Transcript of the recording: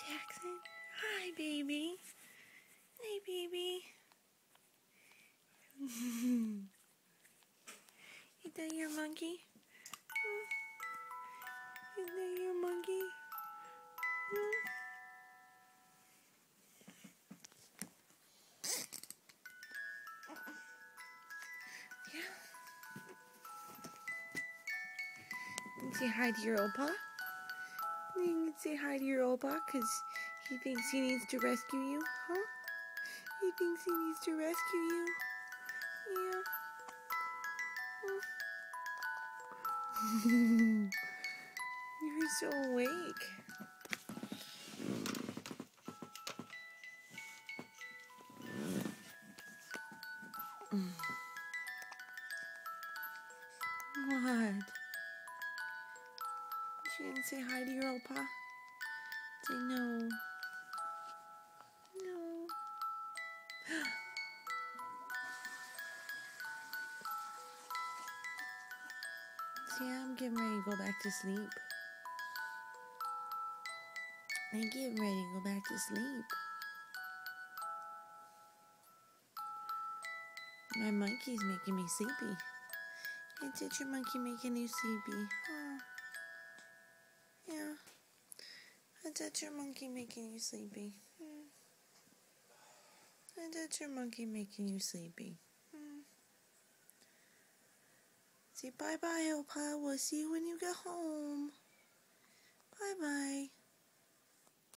Jackson. Hi, baby. Hey, baby. Is that your monkey? Is that your monkey? Yeah. You can say hi to your opa. You can say hi to your opa because he thinks he needs to rescue you, huh? He thinks he needs to rescue you. Yeah. You're so awake. What? You didn't say hi to your opa? Say no. No. See, I'm getting ready to go back to sleep. I'm getting ready to go back to sleep. My monkey's making me sleepy. Is your monkey making you sleepy? Oh. Yeah. Is your monkey making you sleepy? Is your monkey making you sleepy? Say bye-bye, Opa. We'll see you when you get home. Bye-bye.